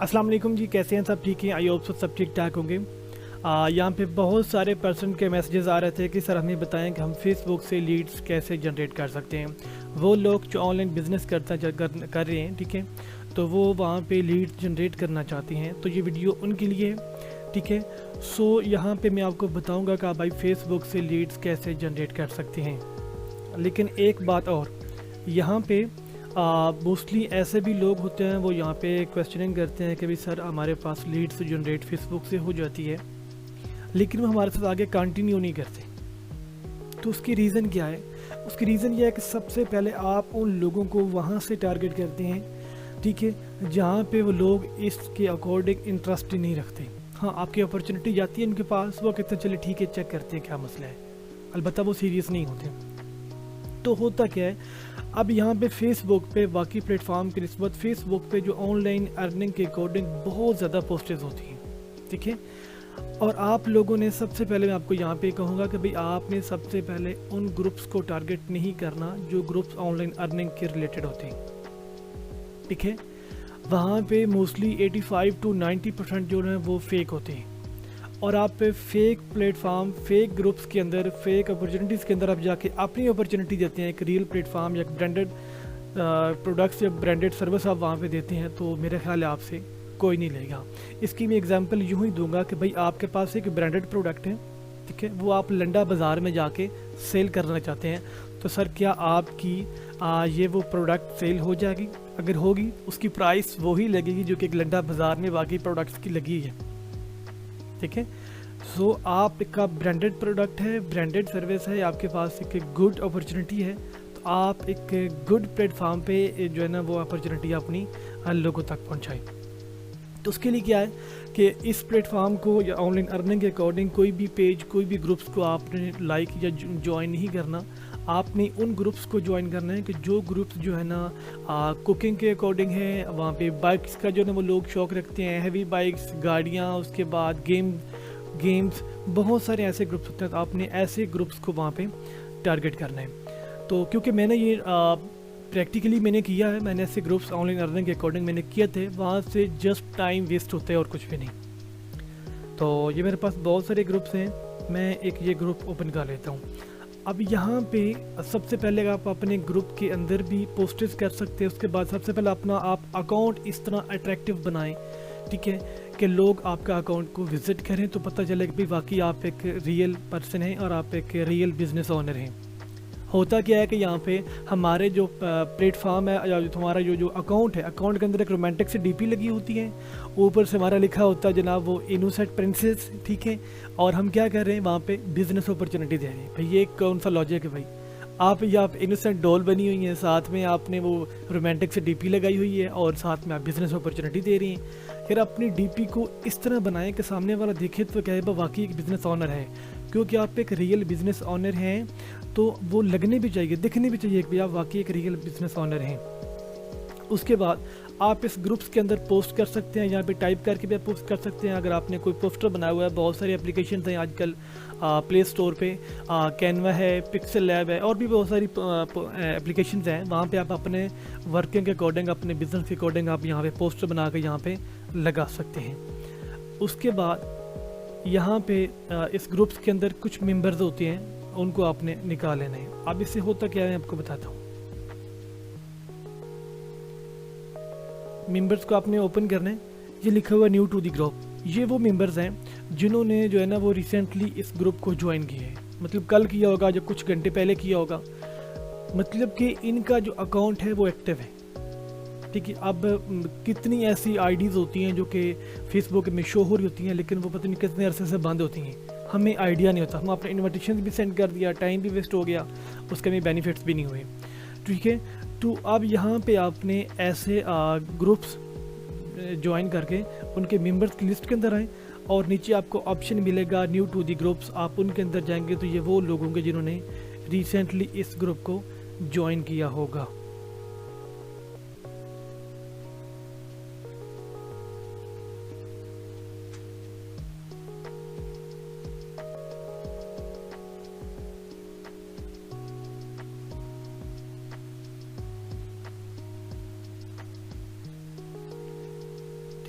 अस्सलाम वालेकुम जी, कैसे हैं सब? ठीक हैं? आई होप सब ठीक ठाक होंगे। यहाँ पे बहुत सारे पर्सन के मैसेजेस आ रहे थे कि सर हमें बताएं कि हम फेसबुक से लीड्स कैसे जनरेट कर सकते हैं। वो लोग जो ऑनलाइन बिजनेस कर रहे हैं, ठीक है, तो वो वहाँ पे लीड्स जनरेट करना चाहते हैं, तो ये वीडियो उनके लिए है, ठीक है। सो यहाँ पे मैं आपको बताऊँगा कि आप भाई फेसबुक से लीड्स कैसे जनरेट कर सकते हैं। लेकिन एक बात और, यहाँ पे मोस्टली ऐसे भी लोग होते हैं, वो यहाँ पे क्वेश्चनिंग करते हैं कि भाई सर हमारे पास लीड्स जनरेट फेसबुक से हो जाती है, लेकिन वो हमारे साथ आगे कंटिन्यू नहीं करते। तो उसकी रीज़न क्या है? उसकी रीज़न ये है कि सबसे पहले आप उन लोगों को वहाँ से टारगेट करते हैं, ठीक है, जहाँ पे वो लोग इसके अकॉर्डिंग इंटरेस्ट ही नहीं रखते। हाँ, आपकी अपॉर्चुनिटी जाती है उनके पास, वो कहते हैं चले ठीक है, चेक करते हैं क्या मसला है, अलबत्ता वो सीरियस नहीं होते। तो होता क्या है, अब यहाँ पे फेसबुक पे बाकी प्लेटफॉर्म की निस्बत फेसबुक पे जो ऑनलाइन अर्निंग के अकॉर्डिंग बहुत ज़्यादा पोस्टेज होती हैं, ठीक है। और आप लोगों ने सबसे पहले, मैं आपको यहाँ पे कहूँगा कि भाई आपने सबसे पहले उन ग्रुप्स को टारगेट नहीं करना जो ग्रुप्स ऑनलाइन अर्निंग के रिलेटेड होते हैं, ठीक है। वहाँ पे मोस्टली 85 to 90% जो है वो फेक होते हैं, और आप पे फेक प्लेटफॉर्म, फेक ग्रुप्स के अंदर, फेक अपॉर्चुनिटीज़ के अंदर आप जाके अपनी अपॉर्चुनिटी देते हैं। एक रियल प्लेटफॉर्म या ब्रांडेड प्रोडक्ट्स या ब्रांडेड सर्विस आप वहाँ पे देते हैं, तो मेरे ख्याल है आपसे कोई नहीं लेगा। इसकी मैं एग्जांपल यूँ ही दूंगा कि भाई आपके पास एक ब्रांडेड प्रोडक्ट है, ठीक है, वो आप लंडा बाज़ार में जाके सेल करना चाहते हैं, तो सर क्या आपकी ये वो प्रोडक्ट सेल हो जाएगी? अगर होगी, उसकी प्राइस वही लगेगी जो कि एक लंडा बाज़ार में बाकी प्रोडक्ट्स की लगी है, ठीक है। सो आपका ब्रांडेड प्रोडक्ट है, ब्रांडेड सर्विस है, आपके पास एक गुड अपॉर्चुनिटी है, तो आप एक गुड प्लेटफॉर्म पे जो है ना वो अपॉर्चुनिटी अपनी लोगों तक पहुंचाएं। तो उसके लिए क्या है कि इस प्लेटफॉर्म को या ऑनलाइन अर्निंग के अकॉर्डिंग कोई भी पेज, कोई भी ग्रुप्स को आपने लाइक या ज्वाइन नहीं करना। आपने उन ग्रुप्स को ज्वाइन करना है कि जो ग्रुप्स जो है ना कुकिंग के अकॉर्डिंग है, वहाँ पे बाइक्स का जो है ना वो लोग शौक़ रखते हैं, हैवी बाइक्स, गाड़ियाँ, उसके बाद गेम्स, बहुत सारे ऐसे ग्रुप्स होते हैं, तो आपने ऐसे ग्रुप्स को वहाँ पे टारगेट करना है। तो क्योंकि मैंने ये प्रैक्टिकली मैंने किया है, मैंने ऐसे ग्रुप्स ऑनलाइन अर्निंग के अकॉर्डिंग मैंने किए थे, वहाँ से जस्ट टाइम वेस्ट होता है और कुछ भी नहीं। तो ये मेरे पास बहुत सारे ग्रुप्स हैं, मैं एक ये ग्रुप ओपन कर लेता हूँ। अब यहाँ पे सबसे पहले आप अपने ग्रुप के अंदर भी पोस्टेज कर सकते हैं। उसके बाद सबसे पहले अपना आप अकाउंट इस तरह अट्रैक्टिव बनाएं, ठीक है, कि लोग आपका अकाउंट को विज़िट करें, तो पता चले कि भाई वाकई आप एक रियल पर्सन हैं और आप एक रियल बिजनेस ओनर हैं। होता क्या है कि यहाँ पे हमारे जो प्लेटफॉर्म है या जो हमारा जो अकाउंट है, अकाउंट के अंदर एक रोमांटिक से डीपी लगी होती है, ऊपर से हमारा लिखा होता है जनाब वो इनोसेंट प्रिंसेस, ठीक है, और हम क्या कर रहे हैं वहाँ पे बिज़नेस अपॉर्चुनिटी दे रहे हैं। भाई ये कौन सा लॉजिक है भाई? आप इनोसेंट डॉल बनी हुई हैं, साथ में आपने वो रोमांटिक से डीपी लगाई हुई है और साथ में आप बिज़नेस अपॉर्चुनिटी दे रही हैं। फिर अपनी डीपी को इस तरह बनाएं कि सामने वाला देखे तो कहे वाकई एक बिज़नेस ऑनर है, क्योंकि आप एक रियल बिज़नेस ऑनर हैं, तो वो लगने भी चाहिए, दिखने भी चाहिए कि आप वाकई एक रियल बिज़नेस ऑनर हैं। उसके बाद आप इस ग्रुप्स के अंदर पोस्ट कर सकते हैं, यहाँ पे टाइप करके भी आप पोस्ट कर सकते हैं। अगर आपने कोई पोस्टर बनाया हुआ है, बहुत सारी एप्लीकेशन हैं आजकल प्ले स्टोर पे, कैनवा है, पिक्सल लैब है, और भी बहुत सारी एप्लीकेशन हैं। वहाँ पे आप अपने वर्किंग के अकॉर्डिंग, अपने बिजनेस के अकॉर्डिंग आप यहाँ पे पोस्टर बना कर यहाँ पे लगा सकते हैं। उसके बाद यहाँ पे इस ग्रुप्स के अंदर कुछ मेंबर्स होते हैं, उनको आपने निकाल लेना है। अब इससे होता क्या है, मैं आपको बताता हूँ। मेंबर्स को आपने ओपन करना है, ये लिखा हुआ न्यू टू द ग्रुप। ये वो मेंबर्स हैं जिन्होंने जो है ना वो रिसेंटली इस ग्रुप को ज्वाइन किया है, मतलब कल किया होगा, जो कुछ घंटे पहले किया होगा, मतलब कि इनका जो अकाउंट है वो एक्टिव है, ठीक है। अब कितनी ऐसी आईडीज़ होती हैं जो कि फेसबुक में शो हो रही होती हैं, लेकिन वो पता नहीं कितने अरसे से बंद होती हैं, हमें आइडिया नहीं होता। हम अपने इन्विटेशन भी सेंड कर दिया, टाइम भी वेस्ट हो गया, उसके में बेनिफिट्स भी नहीं हुए, ठीक है। तो अब यहाँ पे आपने ऐसे ग्रुप्स ज्वाइन करके उनके मेंबर्स की लिस्ट के अंदर आए, और नीचे आपको ऑप्शन मिलेगा न्यू टू दी ग्रुप्स। आप उनके अंदर जाएंगे तो ये वो लोग होंगे जिन्होंने रिसेंटली इस ग्रुप को ज्वाइन किया होगा।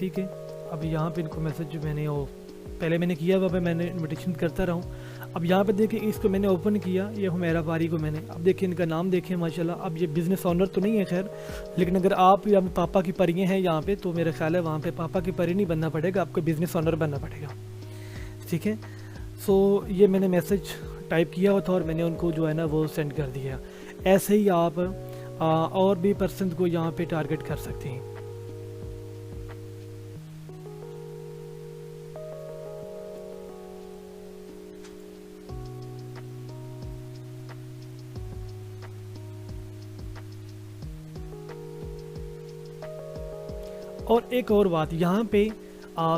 ठीक है। अब यहाँ पे इनको मैसेज जो मैंने वो पहले मैंने किया हुआ है, मैंने इन्विटेशन करता रहा हूँ। अब यहाँ पे देखिए इसको मैंने ओपन किया, ये हुमैरा पारी को मैंने, अब देखिए इनका नाम देखिए माशाल्लाह। अब ये बिज़नेस ओनर तो नहीं है खैर, लेकिन अगर आप या पापा की परियाँ हैं यहाँ पे, तो मेरा ख्याल है वहाँ पे पापा की परी नहीं बनना पड़ेगा, आपको बिज़नेस ओनर बनना पड़ेगा, ठीक है। सो ये मैंने मैसेज टाइप किया हुआ था और मैंने उनको जो है ना वो सेंड कर दिया। ऐसे ही आप और भी पर्सन को यहाँ पे टारगेट कर सकते हैं। और एक और बात, यहाँ पे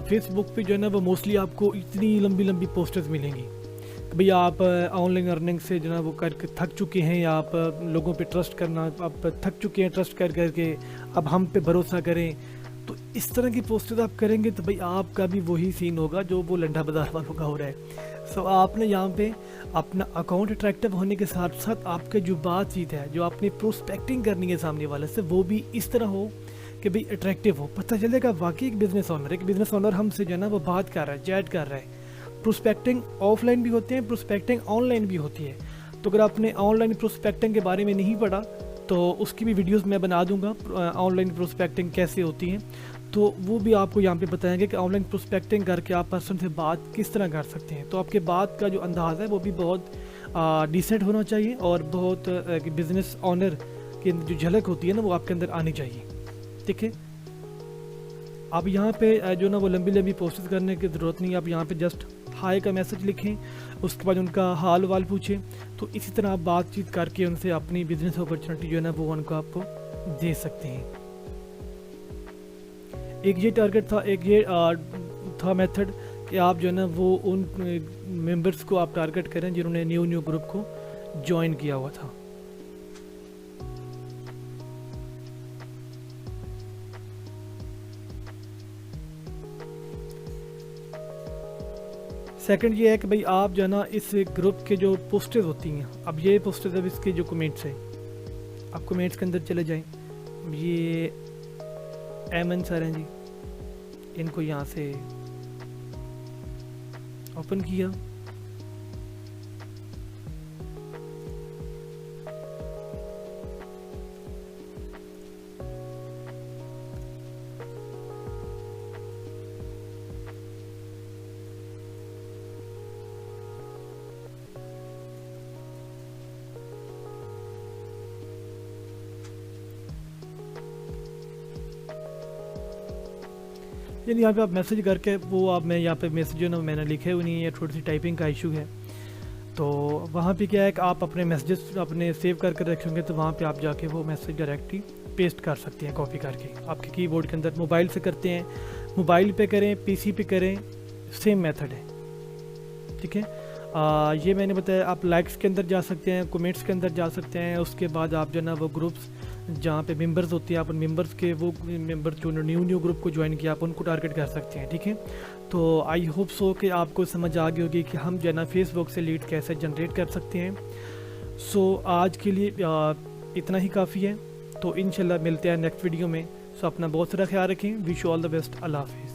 फेसबुक पे जो है ना वो मोस्टली आपको इतनी लंबी लंबी पोस्टर्स मिलेंगी कि भाई आप ऑनलाइन अर्निंग से जो है वो करके थक चुके हैं, या आप लोगों पे ट्रस्ट करना, आप थक चुके हैं ट्रस्ट कर करके, अब हम पे भरोसा करें। तो इस तरह की पोस्टर्स आप करेंगे तो भाई आपका भी वही सीन होगा जो वो लंडा बाजार वालों का हो रहा है। सो आपने यहाँ पे अपना अकाउंट अट्रैक्टिव होने के साथ साथ आपके जो बातचीत है, जो आपने प्रोस्पेक्टिंग करनी है सामने वाले से, वो भी इस तरह हो कि भाई अट्रैक्टिव हो, पता चलेगा वाकई एक बिज़नेस ओनर हमसे जो है ना वो बात कर रहा है, चैट कर रहा है। प्रोस्पेक्टिंग ऑफलाइन भी होते हैं, प्रोस्पेक्टिंग ऑनलाइन भी होती है। तो अगर आपने ऑनलाइन प्रोस्पेक्टिंग के बारे में नहीं पढ़ा तो उसकी भी वीडियोस मैं बना दूंगा, ऑनलाइन प्रोस्पेक्टिंग कैसे होती है, तो वो भी आपको यहाँ पे बताएंगे कि ऑनलाइन प्रोस्पेक्टिंग करके आप पर्सन से बात किस तरह कर सकते हैं। तो आपके बात का जो अंदाज़ है वो भी बहुत डिसेंट होना चाहिए, और बहुत बिज़नेस ऑनर की जो झलक होती है ना वो आपके अंदर आनी चाहिए, ठीक है। आप यहाँ पे जो ना वो लंबी लंबी पोस्ट्स करने की ज़रूरत नहीं है, आप यहाँ पे जस्ट हाय का मैसेज लिखें, उसके बाद उनका हाल वाल पूछें। तो इसी तरह आप बातचीत करके उनसे अपनी बिजनेस अपॉर्चुनिटी जो है ना वो उनको आपको दे सकते हैं। एक ये टारगेट था, एक ये था मेथड कि आप जो है ना वो उन मेंबर्स को आप टारगेट करें जिन्होंने न्यू ग्रुप को ज्वाइन किया हुआ था। सेकंड ये है कि भाई आप जो है ना इस ग्रुप के जो पोस्टर्स होती हैं, अब ये पोस्टर्स, अब इसके जो कमेंट्स हैं, आप कमेंट्स के अंदर चले जाएं। ये एमन सर हैं जी, इनको यहाँ से ओपन किया, यानी यहाँ पे आप मैसेज करके वो आप, मैं यहाँ पे मैसेज जो ना मैंने लिखे हुए नहीं है, थोड़ी सी टाइपिंग का इशू है। तो वहाँ पे क्या है कि आप अपने मैसेजेस अपने सेव करके रखेंगे, तो वहाँ पे आप जाके वो मैसेज डायरेक्टली पेस्ट कर सकते हैं कॉपी करके आपके कीबोर्ड के अंदर। मोबाइल से करते हैं, मोबाइल पे करें, पीसी पे करें, सेम मेथड है, ठीक है। ये मैंने बताया, आप लाइक्स के अंदर जा सकते हैं, कमेंट्स के अंदर जा सकते हैं, उसके बाद आप जो है ना वो ग्रुप्स जहाँ पे मेंबर्स होते हैं, आप उन मेंबर्स के वो मेंबर जो न्यू ग्रुप को ज्वाइन किया आप उनको टारगेट कर सकते हैं, ठीक है। तो आई होप सो कि आपको समझ आ गई होगी कि हम जो है ना फेसबुक से लीड कैसे जनरेट कर सकते हैं। सो आज के लिए इतना ही काफ़ी है, तो इंशाल्लाह मिलते हैं नेक्स्ट वीडियो में। सो अपना बहुत सारा ख्याल रखें, wish you all the best, अल्लाह हाफिज़।